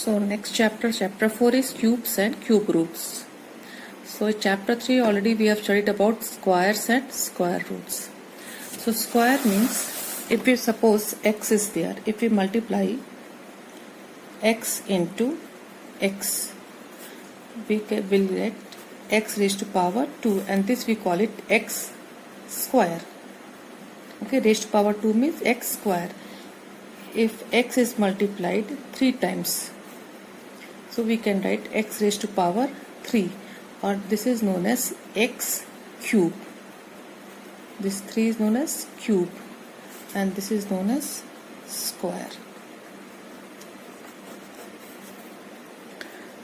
So next chapter, chapter 4 is cubes and cube roots. So chapter 3 already we have studied about squares and square roots. So square means if we suppose x is there, if we multiply x into x, we will get x raised to power 2, and this we call it x square. Okay, raised to power 2 means x square. If x is multiplied 3 times, so we can write x raised to power 3, or this is known as x cube. This 3 is known as cube and this is known as square.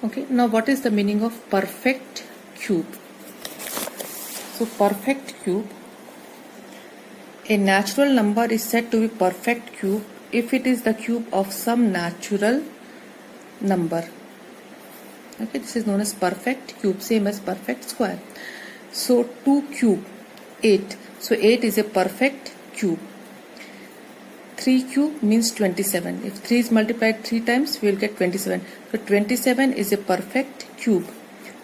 Okay, now what is the meaning of perfect cube? So perfect cube, a natural number is said to be perfect cube if it is the cube of some natural number. Okay, this is known as perfect cube, same as perfect square. So 2 cube, 8. So 8 is a perfect cube. 3 cube means 27. If 3 is multiplied 3 times, we will get 27. So 27 is a perfect cube.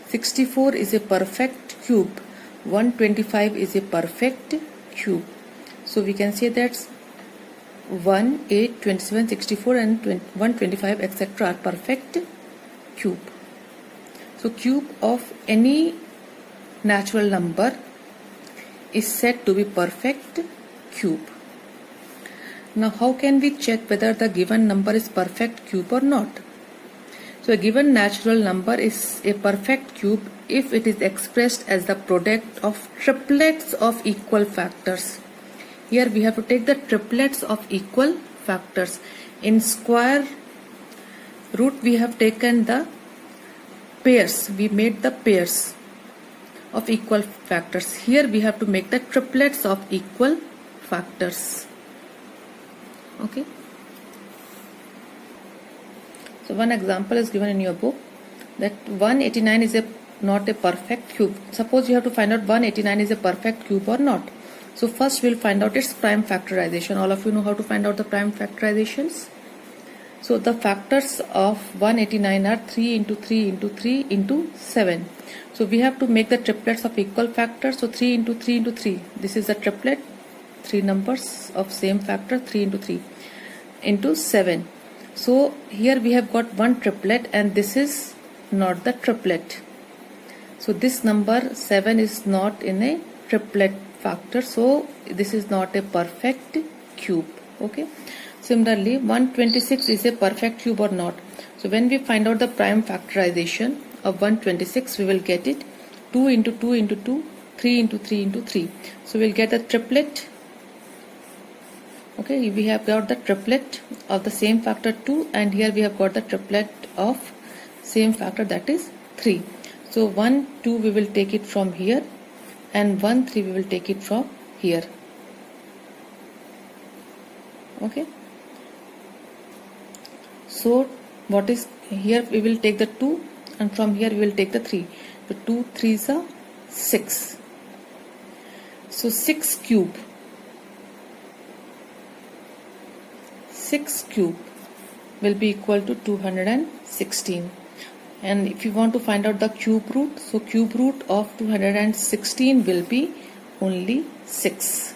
64 is a perfect cube. 125 is a perfect cube. So we can say that 1, 8, 27, 64 and 125 etc. are perfect cube. So cube of any natural number is said to be perfect cube. Now how can we check whether the given number is perfect cube or not? So a given natural number is a perfect cube if it is expressed as the product of triplets of equal factors. Here we have to take the triplets of equal factors. In square root we have taken the pairs, we made the pairs of equal factors. Here we have to make the triplets of equal factors. Okay. So one example is given in your book that 189 is not a perfect cube. Suppose you have to find out 189 is a perfect cube or not. So first we'll find out its prime factorization. All of you know how to find out the prime factorizations. So the factors of 189 are 3 into 3 into 3 into 7. So we have to make the triplets of equal factors. So 3 into 3 into 3. This is the triplet. 3 numbers of same factor, 3 into 3 into 7. So here we have got one triplet and this is not the triplet. So this number 7 is not in a triplet factor. So this is not a perfect cube. Okay. Similarly, 126 is a perfect cube or not. So when we find out the prime factorization of 126, we will get it 2 into 2 into 2, 3 into 3 into 3. So we'll get a triplet. Okay, we have got the triplet of the same factor 2, and here we have got the triplet of same factor, that is 3. So 1, 2 we will take it from here, and 1, 3 we will take it from here. Okay. So what is here, we will take the 2 and from here we will take the 3. So 2 3s are 6. So 6 cube. 6 cube will be equal to 216. And if you want to find out the cube root, so cube root of 216 will be only 6.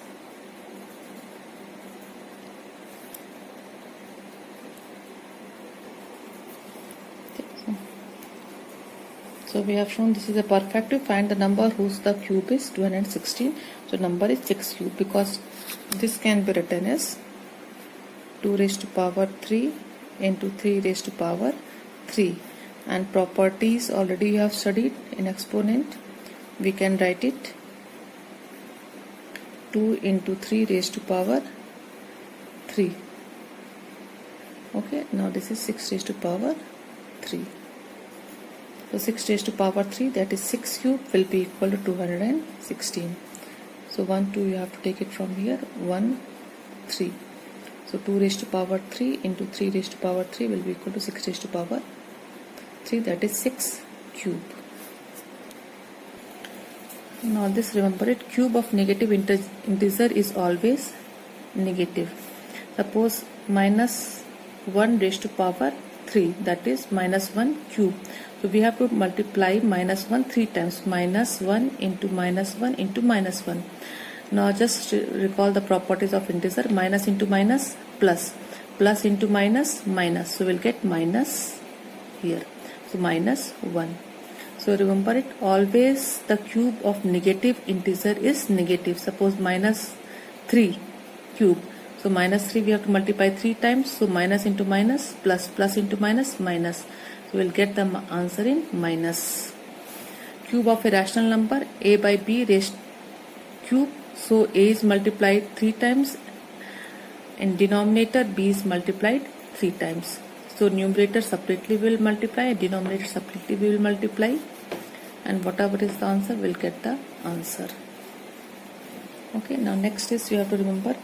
So we have shown this is a perfect cube. Find the number whose the cube is 216. So number is 6 cube, because this can be written as 2 raised to power 3 into 3 raised to power 3. And properties already you have studied in exponent. We can write it 2 into 3 raised to power 3. Okay, now this is 6 raised to power 3. So 6 raised to power 3, that is 6 cube, will be equal to 216. So 1, 2 you have to take it from here, 1, 3. So 2 raised to power 3 into 3 raised to power 3 will be equal to 6 raised to power 3, that is 6 cube. Now this, remember it, cube of negative integer is always negative. Suppose minus 1 raised to power 3, that is minus 1 cube. So we have to multiply minus 1 3 times. Minus 1 into minus 1 into minus 1. Now just recall the properties of integer. Minus into minus, plus. Plus into minus, minus. So we'll get minus here. So minus 1. So remember it, always the cube of negative integer is negative. Suppose minus 3 cube. So minus 3 we have to multiply 3 times. So minus into minus, plus. Plus into minus, minus. So we'll get the answer in minus. Cube of a rational number, a by b raised cube. So a is multiplied 3 times. In denominator, b is multiplied 3 times. So numerator separately will multiply, denominator separately we will multiply, and whatever is the answer, we'll get the answer. Okay, now next is you have to remember,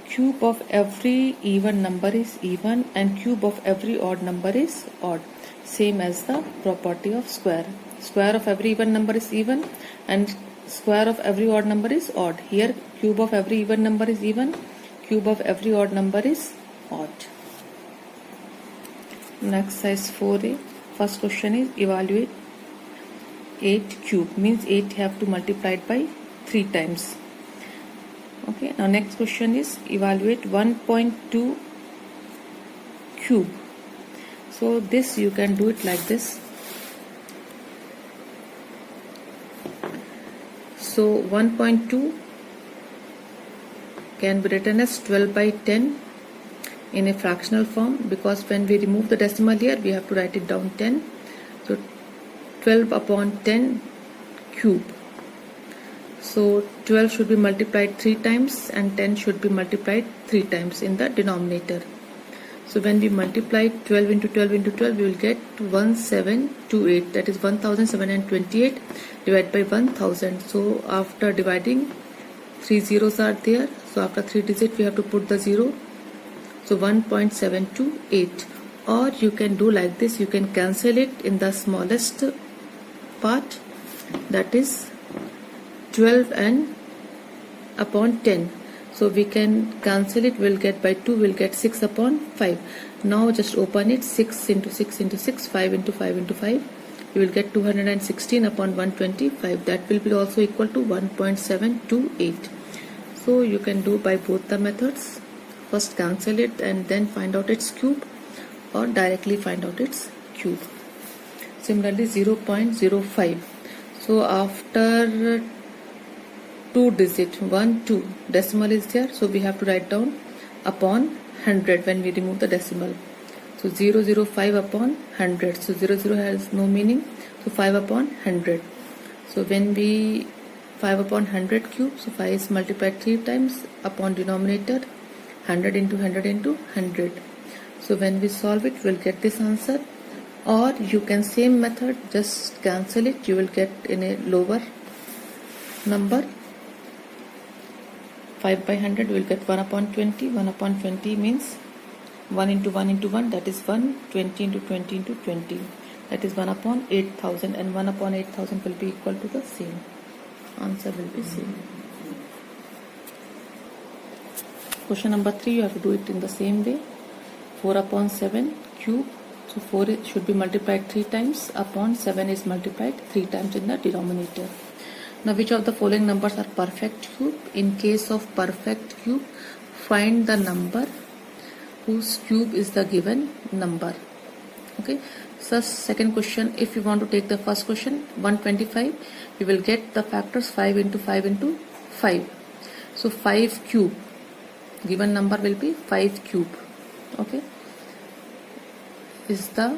cube of every even number is even and cube of every odd number is odd. Same as the property of square. Square of every even number is even and square of every odd number is odd. Here cube of every even number is even, cube of every odd number is odd. Next exercise 4a. First question is evaluate 8 cube, means 8 have to multiply it by 3 times. Okay, now next question is evaluate 1.2 cube. So this you can do it like this. So 1.2 can be written as 12 by 10 in a fractional form, because when we remove the decimal here we have to write it down 10. So 12 upon 10 cube. So 12 should be multiplied 3 times and 10 should be multiplied 3 times in the denominator. So when we multiply 12 into 12 into 12, we will get 1728, that is 1728 divided by 1000. So after dividing, 3 zeros are there. So after 3 digits we have to put the 0. So 1.728, or you can do like this, you can cancel it in the smallest part, that is 12 and upon 10. So we can cancel it, we'll get by 2, we'll get 6 upon 5. Now just open it, 6 into 6 into 6, 5 into 5 into 5. You will get 216 upon 125. That will be also equal to 1.728. So you can do by both the methods. First cancel it and then find out its cube, or directly find out its cube. Similarly 0.05. So after 2 digit 1 2 decimal is there, so we have to write down upon 100 when we remove the decimal. So 005 upon 100. So 00 has no meaning. So 5 upon 100. So when we 5 upon 100 cube, so 5 is multiplied 3 times upon denominator, 100 into 100 into 100. So when we solve it, we'll get this answer. Or you can same method, just cancel it, you will get in a lower number. 5 by 100 will get 1 upon 20. 1 upon 20 means 1 into 1 into 1, that is 1. 20 into 20 into 20, that is 1 upon 8000, and 1 upon 8000 will be equal to the same. Answer will be same. Question number 3, you have to do it in the same way. 4 upon 7 cube. So 4 should be multiplied 3 times upon 7 is multiplied 3 times in the denominator. Now which of the following numbers are perfect cube? In case of perfect cube, find the number whose cube is the given number. Okay. So second question, if you want to take the first question, 125, you will get the factors 5 into 5 into 5. So 5 cube, given number will be 5 cube. Okay. Is the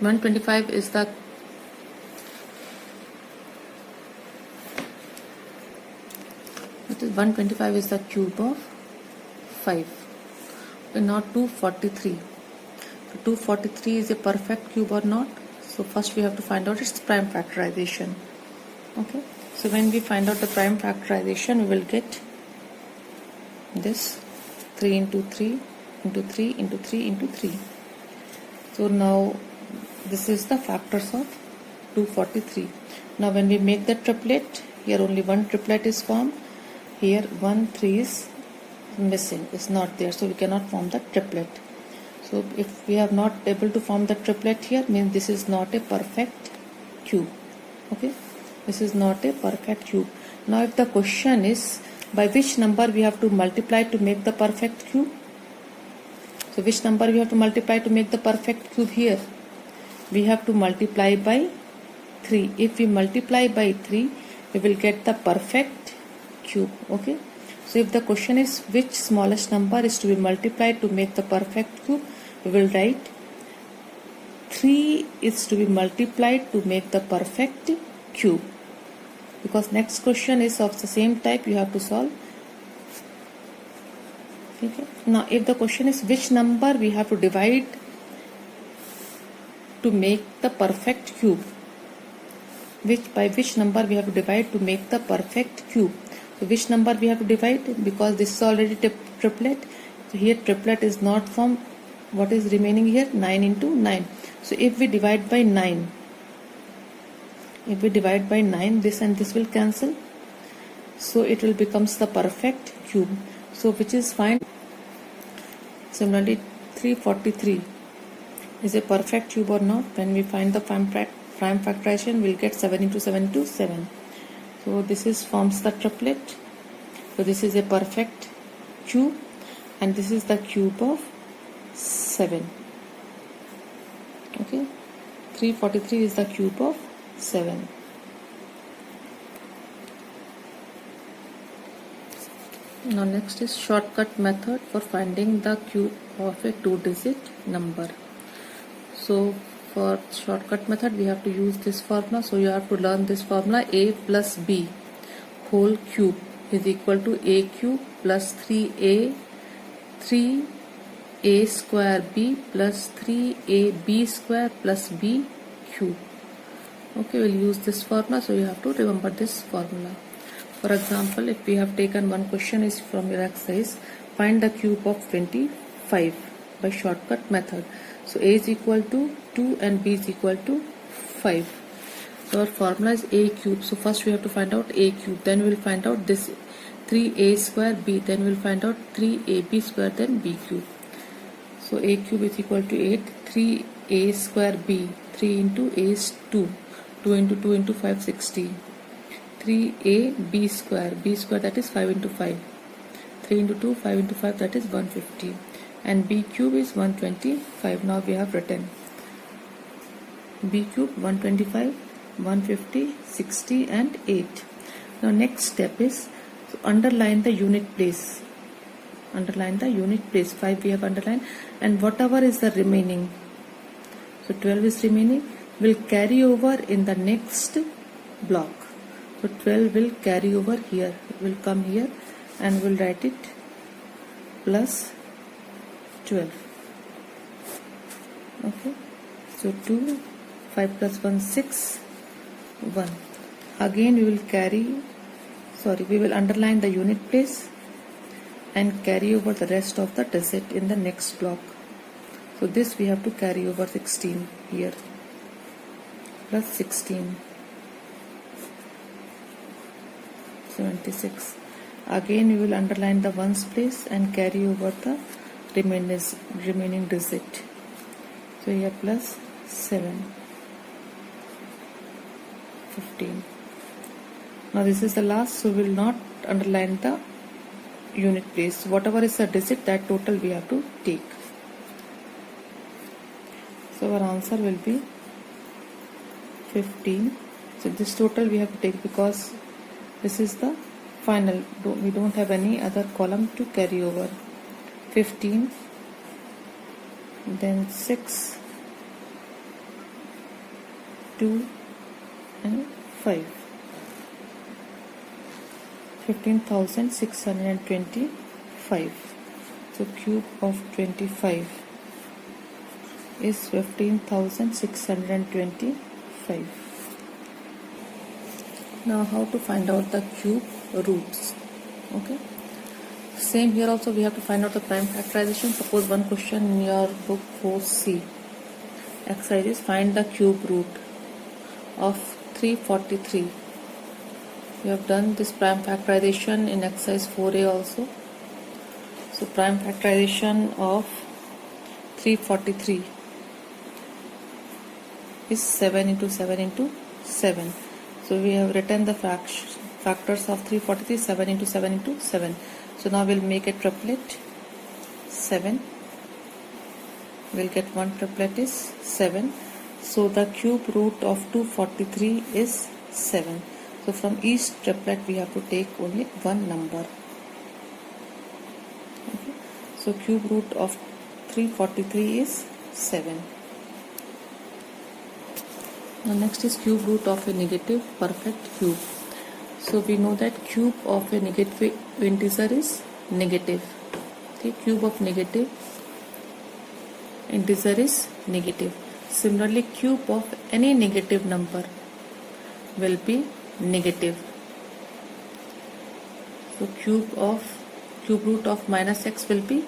125 is the it is 125 is the cube of 5. Okay, now 243. So 243 is a perfect cube or not? So first we have to find out its prime factorization. Okay. So when we find out the prime factorization, we will get this 3 into 3 into 3 into 3 into 3. So now this is the factors of 243. Now when we make the triplet, here only one triplet is formed. Here 1 3 is missing, is not there, so we cannot form the triplet. So if we have not able to form the triplet here, means this is not a perfect cube. Okay, this is not a perfect cube. Now if the question is by which number we have to multiply to make the perfect cube, so which number we have to multiply to make the perfect cube here? We have to multiply by 3. If we multiply by 3, we will get the perfect cube. Okay, so if the question is which smallest number is to be multiplied to make the perfect cube, we will write 3 is to be multiplied to make the perfect cube, because next question is of the same type, you have to solve. Okay. Now if the question is which number we have to divide to make the perfect cube, by which number we have to divide to make the perfect cube. So which number we have to divide, because this is already triplet, so here triplet is not from what is remaining here, 9 into 9. So if we divide by 9, this and this will cancel, so it will becomes the perfect cube. So which is fine. Similarly 343 is a perfect cube or not. When we find the prime factorization, we'll get 7 into 7 into 7. So this is forms the triplet. So this is a perfect cube and this is the cube of 7. Okay, 343 is the cube of 7. Now next is shortcut method for finding the cube of a 2-digit number. So for shortcut method we have to use this formula. So you have to learn this formula: a plus b whole cube is equal to a cube plus 3a square b plus 3ab square plus b cube. Okay, we'll use this formula, so you have to remember this formula. For example, if we have taken one question is from your exercise, find the cube of 25 by shortcut method. So a is equal to 2 and b is equal to 5. So our formula is a cube. So first we have to find out a cube, then we will find out this 3a square b, then we will find out 3ab square, then b cube. So a cube is equal to 8, 3a square b, 3 into a is 2, 2 into 2 into 5, 60. 3a b square that is 5 into 5, 3 into 2, 5 into 5, that is 150, and b cube is 125. Now we have written b cube 125, 150, 60 and 8. Now next step is to underline the unit place. 5 we have underlined, and whatever is the remaining, so 12 is remaining, will carry over in the next block. So 12 will carry over here, will come here, and we'll write it plus 12. Okay, so 2, 5 plus 1, 6, 1. Again we will underline the unit place and carry over the rest of the digit in the next block. So this we have to carry over 16 here, plus 16, 76. Again we will underline the ones place and carry over the remaining digit. So here plus 7, 15. Now this is the last, so we will not underline the unit place. Whatever is the digit, that total we have to take. So our answer will be 15. So this total we have to take because this is the final. We don't have any other column to carry over. 15, then 6, 2 and 5. 15,625. So cube of 25 is 15,625. Now how to find out the cube roots? Okay, same here also we have to find out the prime factorization. Suppose one question in your book 4C exercise is find the cube root of 343. We have done this prime factorization in exercise 4A also. So prime factorization of 343 is 7 into 7 into 7. So we have written the factors of 343, 7 into 7 into 7. So now we'll make a triplet 7. We'll get one triplet is 7. So the cube root of 243 is 7. So from each triplet we have to take only one number. Okay. So cube root of 343 is 7. Now next is cube root of a negative perfect cube. So we know that cube of a negative integer is negative. Okay, cube of negative integer is negative. Similarly, cube of any negative number will be negative. So cube root of minus x will be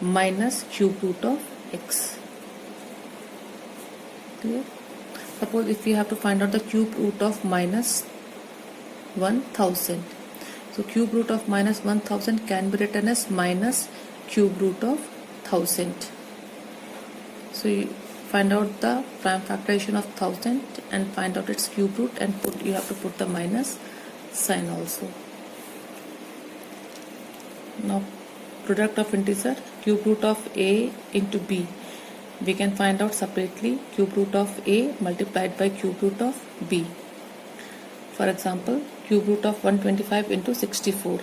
minus cube root of x. Clear? Suppose if we have to find out the cube root of minus 1000. So cube root of minus 1000 can be written as minus cube root of 1000. So you find out the prime factorization of 1000 and find out its cube root, and you have to put the minus sign also. Now product of integer, cube root of a into b. We can find out separately cube root of a multiplied by cube root of b. For example, cube root of 125 into 64.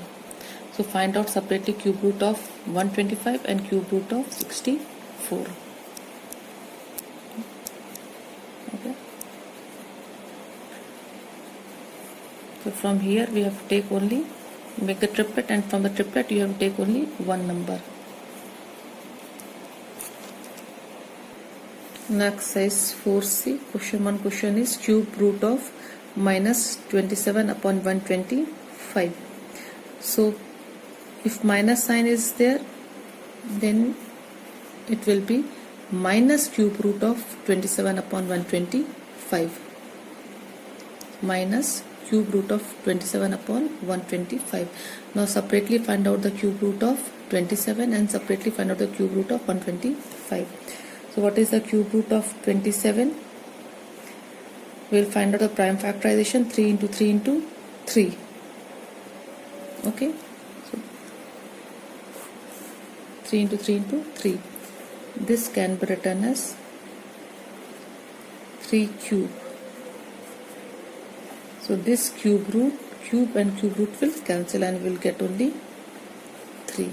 So find out separately cube root of 125 and cube root of 64. Okay. So from here we have to take only, make the triplet, and from the triplet you have to take only one number. Next exercise 4C, question 1 question is cube root of minus 27 upon 125. So if minus sign is there, then it will be minus cube root of 27 upon 125. Minus cube root of 27 upon 125. Now separately find out the cube root of 27 and separately find out the cube root of 125. So what is the cube root of 27? We will find out the prime factorization, 3 into 3 into 3. Okay. So 3 into 3 into 3. This can be written as 3 cube. So this cube and cube root will cancel and we will get only 3.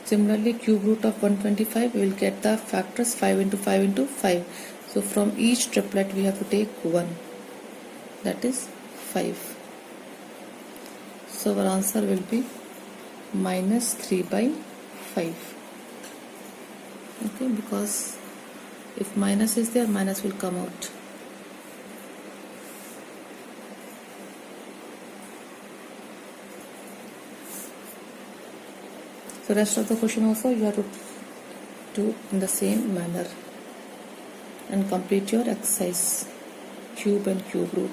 Similarly, cube root of 125, we will get the factors 5 into 5 into 5. So from each triplet we have to take 1. That is 5. So our answer will be minus 3 by 5. Okay, because if minus is there, minus will come out. So rest of the question also you have to do in the same manner and complete your exercise, cube and cube root.